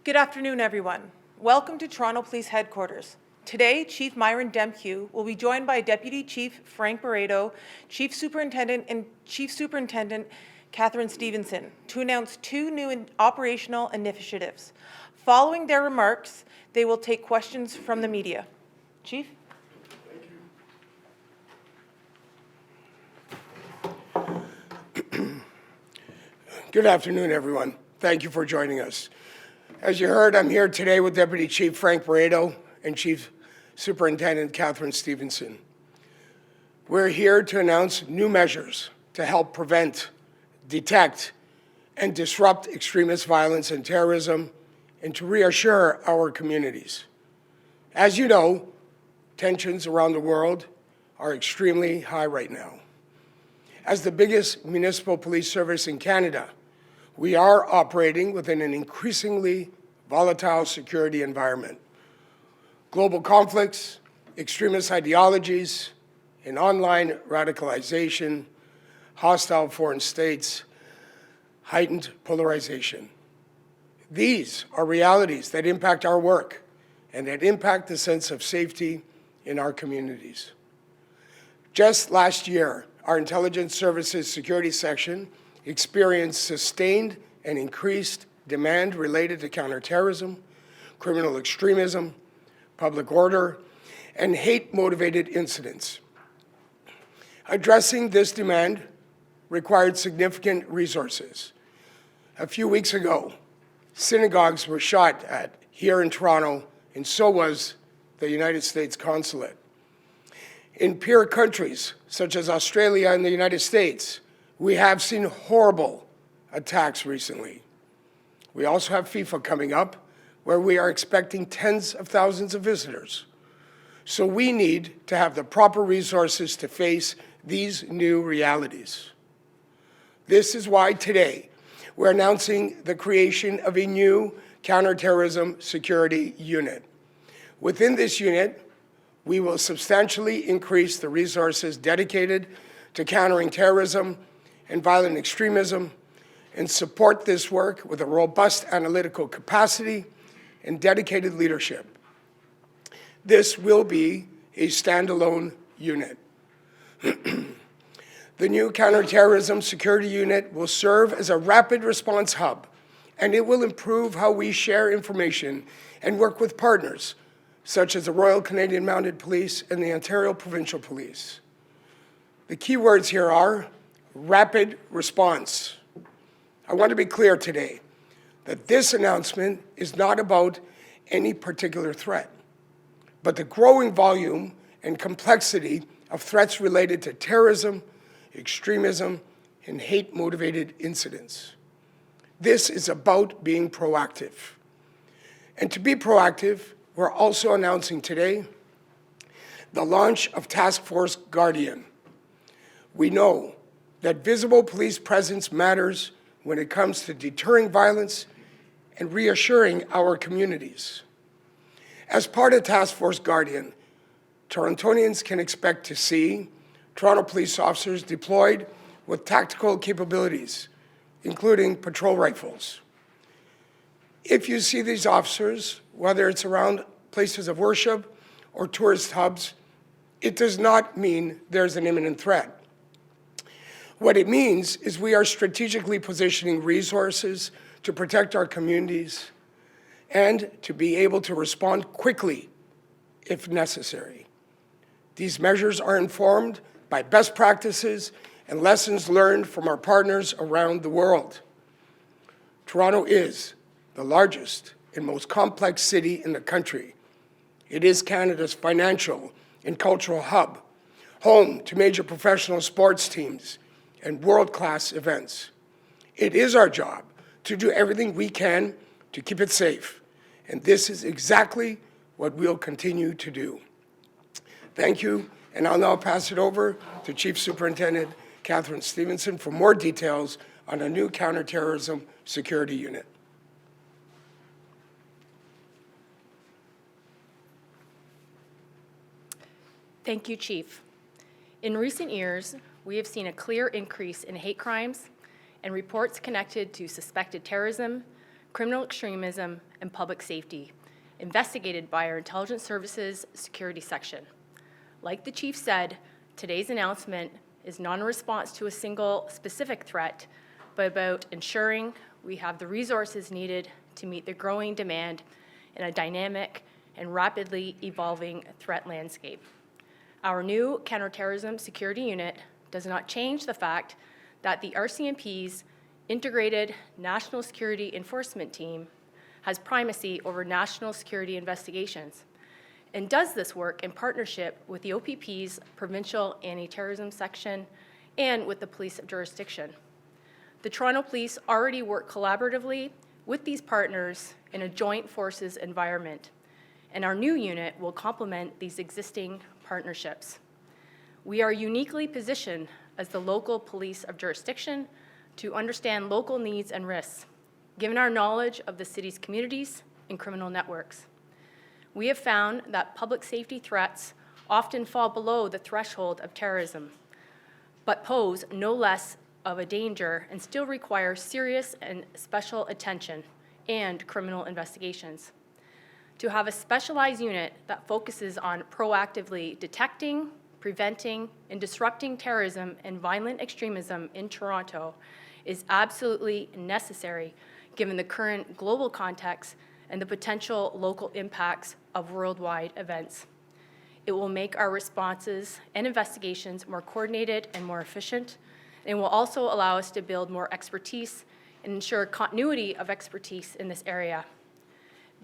Good afternoon, everyone. Welcome to Toronto Police Headquarters. Today, Chief Myron Demkew will be joined by Deputy Chief Frank Barreto, Chief Superintendent and Chief Superintendent Catherine Stevenson to announce two new operational initiatives. Following their remarks, they will take questions from the media. Chief? Good afternoon, everyone. Thank you for joining us. As you heard, I'm here today with Deputy Chief Frank Barreto and Chief Superintendent Catherine Stevenson. We're here to announce new measures to help prevent, detect, and disrupt extremist violence and terrorism, and to reassure our communities. As you know, tensions around the world are extremely high right now. As the biggest municipal police service in Canada, we are operating within an increasingly volatile security environment. Global conflicts, extremist ideologies, and online radicalization, hostile foreign states, heightened polarization. These are realities that impact our work and that impact the sense of safety in our communities. Just last year, our Intelligence Services Security Section experienced sustained and increased demand related to counterterrorism, criminal extremism, public order, and hate-motivated incidents. Addressing this demand required significant resources. A few weeks ago, synagogues were shot at here in Toronto, and so was the United States Consulate. In peer countries, such as Australia and the United States, we have seen horrible attacks recently. We also have FIFA coming up, where we are expecting tens of thousands of visitors. So we need to have the proper resources to face these new realities. This is why today we're announcing the creation of a new counterterrorism security unit. Within this unit, we will substantially increase the resources dedicated to countering terrorism and violent extremism, and support this work with a robust analytical capacity and dedicated leadership. This will be a standalone unit. The new Counterterrorism Security Unit will serve as a rapid response hub, and it will improve how we share information and work with partners, such as the Royal Canadian Mounted Police and the Ontario Provincial Police. The key words here are rapid response. I want to be clear today that this announcement is not about any particular threat, but the growing volume and complexity of threats related to terrorism, extremism, and hate-motivated incidents. This is about being proactive. And to be proactive, we're also announcing today the launch of Task Force Guardian. We know that visible police presence matters when it comes to deterring violence and reassuring our communities. As part of Task Force Guardian, Torontonians can expect to see Toronto police officers deployed with tactical capabilities, including patrol rifles. If you see these officers, whether it's around places of worship or tourist hubs, it does not mean there's an imminent threat. What it means is we are strategically positioning resources to protect our communities and to be able to respond quickly if necessary. These measures are informed by best practices and lessons learned from our partners around the world. Toronto is the largest and most complex city in the country. It is Canada's financial and cultural hub, home to major professional sports teams and world-class events. It is our job to do everything we can to keep it safe, and this is exactly what we'll continue to do. Thank you, and I'll now pass it over to Chief Superintendent Catherine Stevenson for more details on a new counterterrorism security unit. Thank you, Chief. In recent years, we have seen a clear increase in hate crimes and reports connected to suspected terrorism, criminal extremism, and public safety, investigated by our Intelligence Services Security Section. Like the Chief said, today's announcement is not a response to a single specific threat, but about ensuring we have the resources needed to meet the growing demand in a dynamic and rapidly evolving threat landscape. Our new Counterterrorism Security Unit does not change the fact that the RCMP's Integrated National Security Enforcement Team has primacy over national security investigations and does this work in partnership with the OPP's Provincial Anti-Terrorism Section and with the Police of Jurisdiction. The Toronto Police already work collaboratively with these partners in a joint forces environment, and our new unit will complement these existing partnerships. We are uniquely positioned as the local police of jurisdiction to understand local needs and risks, given our knowledge of the city's communities and criminal networks. We have found that public safety threats often fall below the threshold of terrorism, but pose no less of a danger and still require serious and special attention and criminal investigations. To have a specialized unit that focuses on proactively detecting, preventing, and disrupting terrorism and violent extremism in Toronto is absolutely necessary given the current global context and the potential local impacts of worldwide events. It will make our responses and investigations more coordinated and more efficient, and will also allow us to build more expertise and ensure continuity of expertise in this area.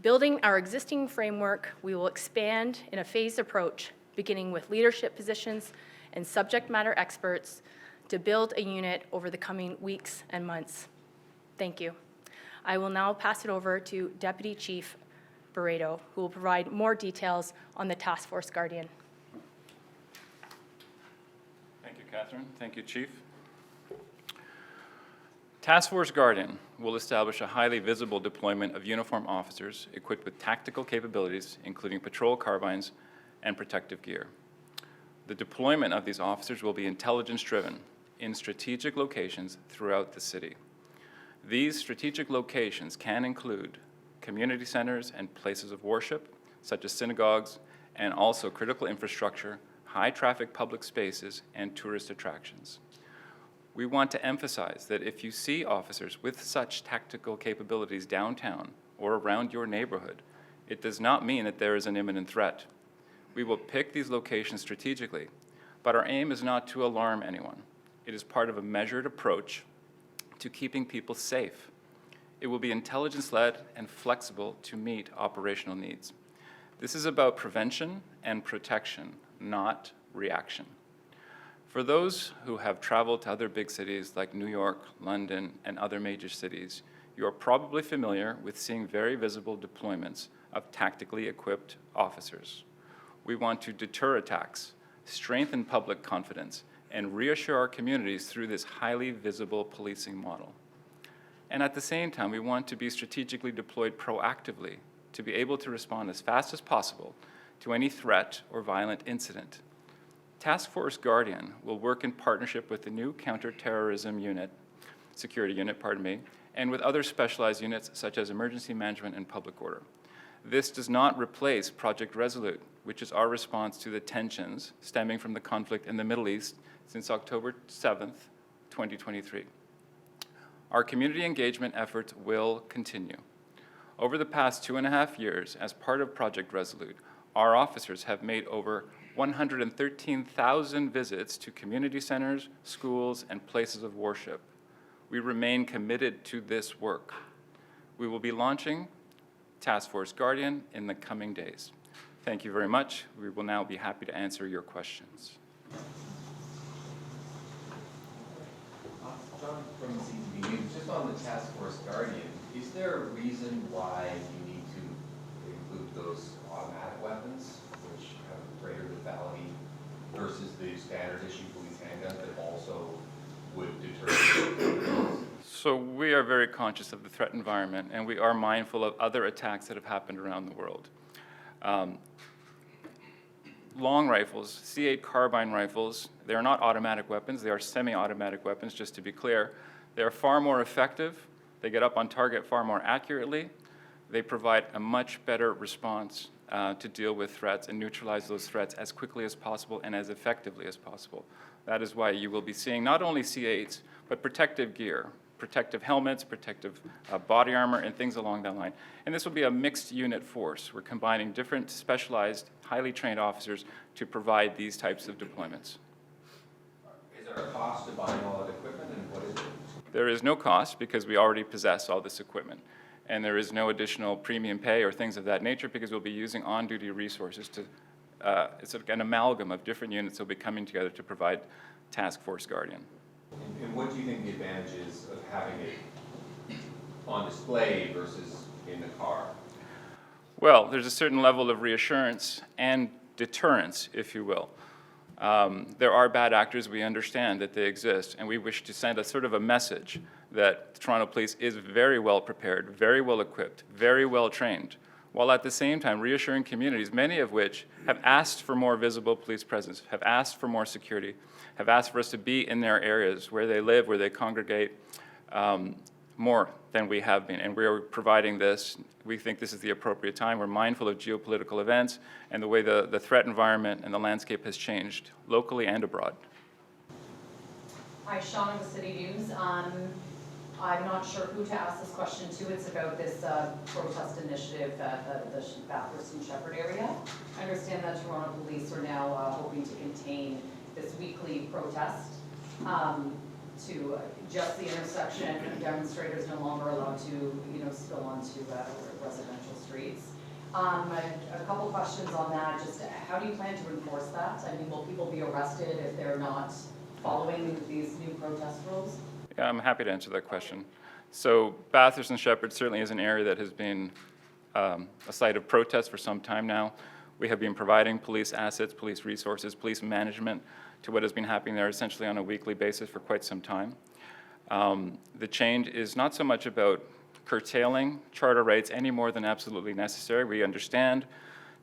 Building our existing framework, we will expand in a phased approach, beginning with leadership positions and subject matter experts to build a unit over the coming weeks and months. Thank you. I will now pass it over to Deputy Chief Barreto, who will provide more details on the Task Force Guardian. Thank you, Catherine. Thank you, Chief. Task Force Guardian will establish a highly visible deployment of uniformed officers equipped with tactical capabilities, including patrol carbines and protective gear. The deployment of these officers will be intelligence-driven in strategic locations throughout the city. These strategic locations can include community centers and places of worship, such as synagogues, and also critical infrastructure, high-traffic public spaces, and tourist attractions. We want to emphasize that if you see officers with such tactical capabilities downtown or around your neighborhood, it does not mean that there is an imminent threat. We will pick these locations strategically, but our aim is not to alarm anyone. It is part of a measured approach to keeping people safe. It will be intelligence-led and flexible to meet operational needs. This is about prevention and protection, not reaction. For those who have traveled to other big cities like New York, London, and other major cities, you are probably familiar with seeing very visible deployments of tactically equipped officers. We want to deter attacks, strengthen public confidence, and reassure our communities through this highly visible policing model. And at the same time, we want to be strategically deployed proactively to be able to respond as fast as possible to any threat or violent incident. Task Force Guardian will work in partnership with the new Counterterrorism Security Unit, and with other specialized units such as Emergency Management and Public Order. This does not replace Project Resolute, which is our response to the tensions stemming from the conflict in the Middle East since October 7th, 2023. Our community engagement efforts will continue. Over the past 2.5 years, as part of Project Resolute, our officers have made over 113,000 visits to community centers, schools, and places of worship. We remain committed to this work. We will be launching Task Force Guardian in the coming days. Thank you very much. We will now be happy to answer your questions. John from CTV News, just on the Task Force Guardian, is there a reason why you need to include those automatic weapons, which have greater lethality, versus the standard issue police handgun that also would deter? So we are very conscious of the threat environment, and we are mindful of other attacks that have happened around the world. Long rifles, C8 carbine rifles, they are not automatic weapons, they are semi-automatic weapons, just to be clear. They are far more effective, They get up on target far more accurately. They provide a much better response to deal with threats and neutralize those threats as quickly as possible and as effectively as possible. That is why you will be seeing not only C8s, but protective gear, protective helmets, protective body armor, and things along that line. And this will be a mixed unit force. We're combining different specialized, highly trained officers to provide these types of deployments. Is there a cost to buying all that equipment, and what is it? There is no cost because we already possess all this equipment. And there is no additional premium pay or things of that nature because we'll be using on-duty resources to, it's an amalgam of different units that will be coming together to provide Task Force Guardian. And what do you think the advantage is of having it on display versus in the car? Well, there's a certain level of reassurance and deterrence, if you will. There are bad actors, we understand that they exist, and we wish to send a sort of a message that Toronto Police is very well prepared, very well equipped, very well trained, while at the same time reassuring communities, many of which have asked for more visible police presence, have asked for more security, have asked for us to be in their areas where they live, where they congregate, more than we have been. And we are providing this. We think this is the appropriate time. We're mindful of geopolitical events and the way the threat environment and the landscape has changed locally and abroad. Hi, Sean of the City News. I'm not sure who to ask this question to. It's about this protest initiative at the Bathurst and Shepherd area. I understand that Toronto Police are now hoping to contain this weekly protest to just the intersection. Demonstrators no longer allowed to, spill onto residential streets. A couple questions on that. Just how do you plan to enforce that? I mean, will people be arrested if they're not following these new protest rules? Yeah, I'm happy to answer that question. So Bathurst and Shepherd certainly is an area that has been a site of protest for some time now. We have been providing police assets, police resources, police management to what has been happening there essentially on a weekly basis for quite some time. The change is not so much about curtailing charter rights any more than absolutely necessary. We understand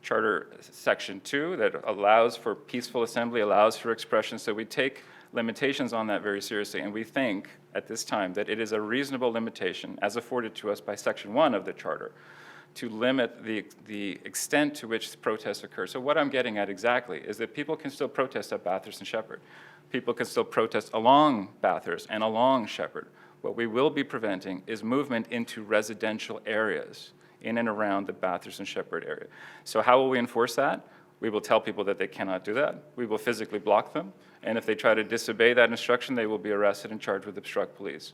Charter Section 2 that allows for peaceful assembly, allows for expression, so we take limitations on that very seriously, and we think at this time that it is a reasonable limitation as afforded to us by Section 1 of the Charter to limit the extent to which protests occur. So what I'm getting at exactly is that people can still protest at Bathurst and Shepherd. People can still protest along Bathurst and along Shepherd. What we will be preventing is movement into residential areas in and around the Bathurst and Shepherd area. So how will we enforce that? We will tell people that they cannot do that. We will physically block them. And if they try to disobey that instruction, they will be arrested and charged with obstruct police.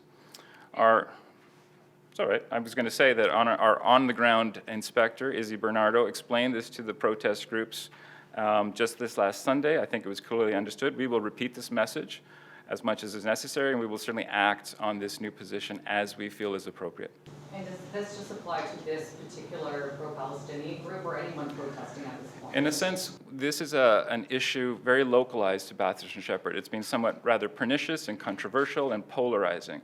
It's all right. I was going to say that our on-the-ground inspector, Izzy Bernardo, explained this to the protest groups just this last Sunday. I think it was clearly understood. We will repeat this message as much as is necessary, and we will certainly act on this new position as we feel is appropriate. And does this just apply to this particular pro-Palestinian group or anyone protesting at this point? In a sense, this is an issue very localized to Bathurst and Shepherd. It's been somewhat rather pernicious and controversial and polarizing.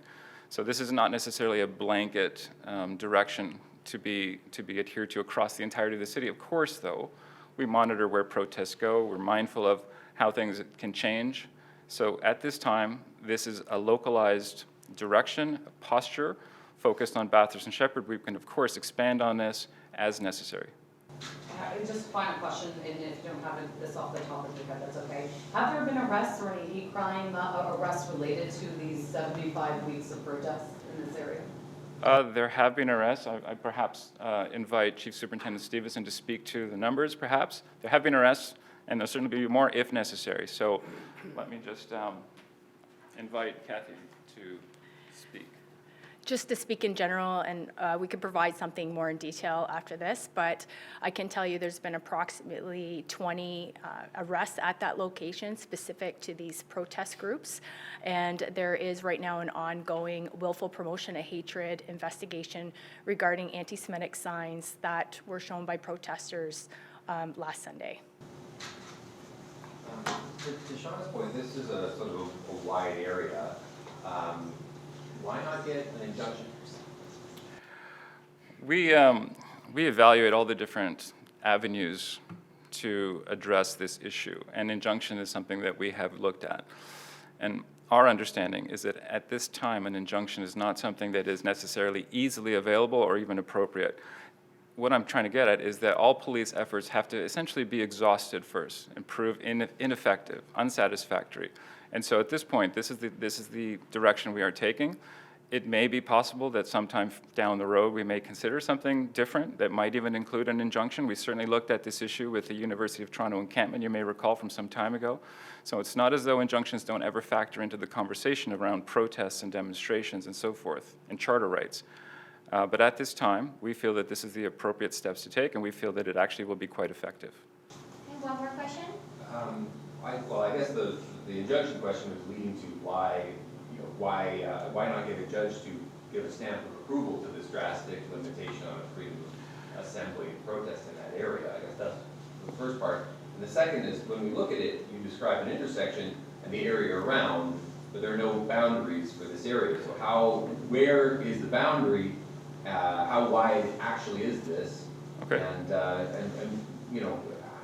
So this is not necessarily a blanket direction to be adhered to across the entirety of the city. Of course, though, we monitor where protests go. We're mindful of how things can change. So at this time, this is a localized direction, a posture focused on Bathurst and Shepherd. We can, of course, expand on this as necessary. Just a final question, and if you don't have this off the top of your head, that's okay. Have there been arrests or any hate crime arrests related to these 75 weeks of protests in this area? There have been arrests. I perhaps invite Chief Superintendent Stevenson to speak to the numbers, perhaps. There have been arrests, and there'll certainly be more if necessary. So let me just invite Kathy to speak. Just to speak in general, and we could provide something more in detail after this, but I can tell you there's been approximately 20 arrests at that location specific to these protest groups, and there is right now an ongoing willful promotion of hatred investigation regarding anti-Semitic signs that were shown by protesters last Sunday. To Sean's point, this is a sort of a wide area. Why not get an injunction? We evaluate all the different avenues to address this issue, and injunction is something that we have looked at. And our understanding is that at this time, an injunction is not something that is necessarily easily available or even appropriate. What I'm trying to get at is that all police efforts have to essentially be exhausted first and prove ineffective, unsatisfactory. And so at this point, this is the direction we are taking. It may be possible that sometime down the road we may consider something different that might even include an injunction. We certainly looked at this issue with the University of Toronto encampment, you may recall from some time ago. So it's not as though injunctions don't ever factor into the conversation around protests and demonstrations and so forth, and charter rights. But at this time, we feel that this is the appropriate steps to take, and we feel that it actually will be quite effective. Okay, one more question? Well, I guess the injunction question was leading to why not get a judge to give a stamp of approval to this drastic limitation on freedom of assembly and protest in that area? I guess that's the first part. And the second is, when we look at it, you describe an intersection and the area around, but there are no boundaries for this area. So where is the boundary? How wide actually is this? Okay. And you know,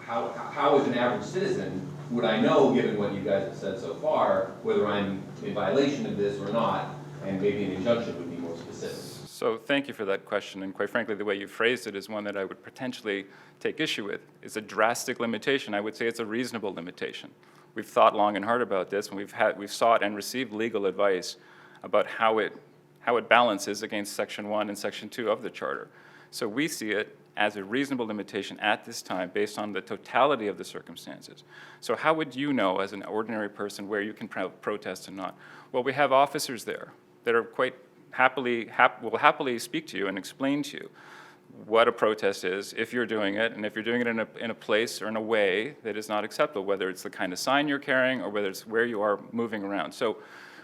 how as an average citizen would I know, given what you guys have said so far, whether I'm in violation of this or not, and maybe an injunction would be more specific? So thank you for that question, and quite frankly, the way you phrased it is one that I would potentially take issue with. It's a drastic limitation. I would say it's a reasonable limitation. We've thought long and hard about this, and we've sought and received legal advice about how it balances against Section 1 and Section 2 of the Charter. So we see it as a reasonable limitation at this time based on the totality of the circumstances. So how would you know as an ordinary person where you can protest and not? Well, we have officers there that are quite will happily speak to you and explain to you what a protest is, if you're doing it, and if you're doing it in a place or in a way that is not acceptable, whether it's the kind of sign you're carrying or whether it's where you are moving around. So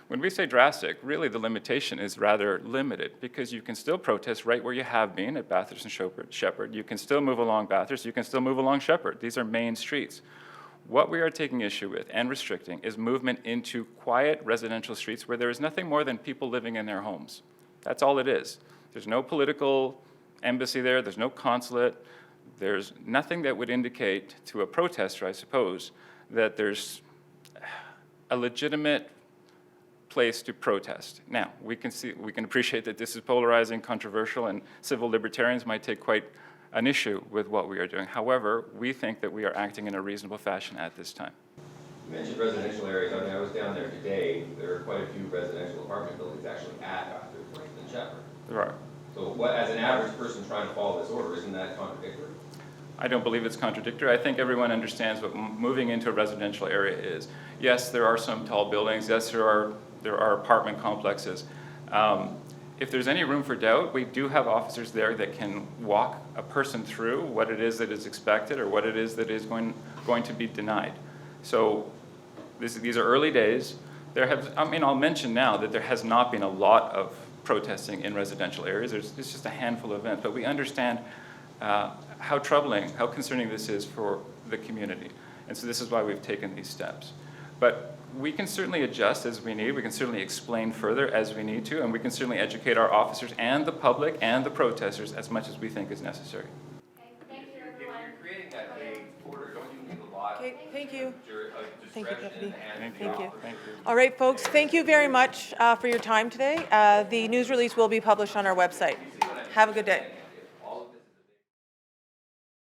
when we say drastic, really the limitation is rather limited, because you can still protest right where you have been at Bathurst and Shepherd. You can still move along Bathurst. You can still move along Shepherd. These are main streets. What we are taking issue with and restricting is movement into quiet residential streets where there is nothing more than people living in their homes. That's all it is. There's no political embassy there. There's no consulate. There's nothing that would indicate to a protester, I suppose, that there's a legitimate place to protest. Now, we can appreciate that this is polarizing, controversial, and civil libertarians might take quite an issue with what we are doing. However, we think that we are acting in a reasonable fashion at this time. You mentioned residential areas. I mean, I was down there today. There are quite a few residential apartment buildings actually at Bathurst and Shepherd. There are. So as an average person trying to follow this order, isn't that contradictory? I don't believe it's contradictory. I think everyone understands what moving into a residential area is. Yes, there are some tall buildings. Yes, there are apartment complexes. If there's any room for doubt, we do have officers there that can walk a person through what it is that is expected or what it is that is going to be denied. So these are early days. I'll mention now that there has not been a lot of protesting in residential areas. It's just a handful of events, but we understand how troubling, how concerning this is for the community. And so this is why we've taken these steps. But we can certainly adjust as we need. We can certainly explain further as we need to, and we can certainly educate our officers and the public and the protesters as much as we think is necessary. Okay, thank you, If everyone. you're creating that vague order, don't you leave a lot Okay, thank you. of Thank you, discretion in Deputy. the hands of the Thank you. officer? Thank you. All right, folks, thank you very much for your time today. The news release will be published on our website. Have a good day.